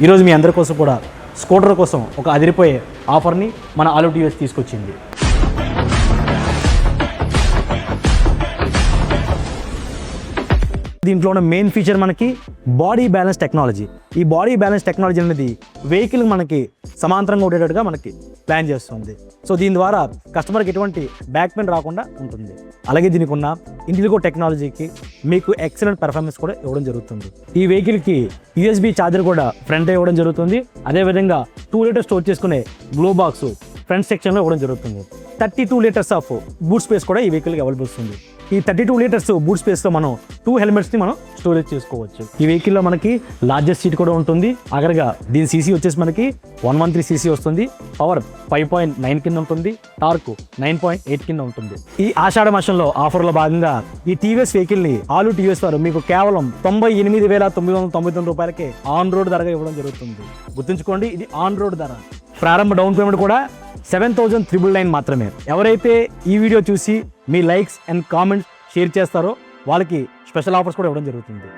ఈరోజు మీ అందరి కోసం కూడా స్కూటర్ కోసం ఒక అదిరిపోయే ఆఫర్ని మన ఆలు టీవీఎస్ తీసుకొచ్చింది. దీంట్లో ఉన్న మెయిన్ ఫీచర్ మనకి బాడీ బ్యాలెన్స్ టెక్నాలజీ. ఈ బాడీ బ్యాలెన్స్ టెక్నాలజీ అనేది వెహికల్ మనకి సమాంతరంగా ఉండేటట్టుగా మనకి ప్లాన్ చేస్తుంది. సో దీని ద్వారా కస్టమర్కి ఎటువంటి బ్యాక్ పెయిన్ రాకుండా ఉంటుంది. అలాగే దీనికి ఉన్న ఇంటెలిగో టెక్నాలజీకి మీకు ఎక్సలెంట్ పెర్ఫార్మెన్స్ కూడా ఇవ్వడం జరుగుతుంది. ఈ వెహికల్కి USB ఛార్జర్ కూడా ఫ్రంట్ ఇవ్వడం జరుగుతుంది. అదేవిధంగా 2 లీటర్స్ స్టోర్ చేసుకునే గ్లో బాక్స్ ఫ్రంట్ సెక్షన్లో ఇవ్వడం జరుగుతుంది. 32 లీటర్స్ ఆఫ్ బూట్ స్పేస్ కూడా ఈ వెహికల్కి అవైలబుల్ ఉంది. ఈ 32 లీటర్స్ బూట్ స్పేస్లో మనం 2 హెల్మెట్స్ని మనం స్టోరేజ్ చేసుకోవచ్చు. ఈ వెహికల్లో మనకి లార్జెస్ట్ సీట్ కూడా ఉంటుంది. అగరగా దీని సీసీ వచ్చేసి మనకి 113 cc వస్తుంది. పవర్ 5.9 కింద ఉంటుంది. టార్క్ 9.8 కింద ఉంటుంది. ఈ ఆషాఢ మాసంలో ఆఫర్లో భాగంగా ఈ టీవీఎస్ వెహికల్ని ఆలు టీవీఎస్ వారు మీకు కేవలం 98,999 రూపాయలకే ఆన్ రోడ్ ధరగా ఇవ్వడం జరుగుతుంది. గుర్తుంచుకోండి, ఇది ఆన్ రోడ్ ధర. ప్రారంభ డౌన్ పేమెంట్ కూడా 7,999 మాత్రమే. ఎవరైతే ఈ వీడియో చూసి మీ లైక్స్ అండ్ కామెంట్స్ షేర్ చేస్తారో వాళ్ళకి స్పెషల్ ఆఫర్స్ కూడా ఇవ్వడం జరుగుతుంది.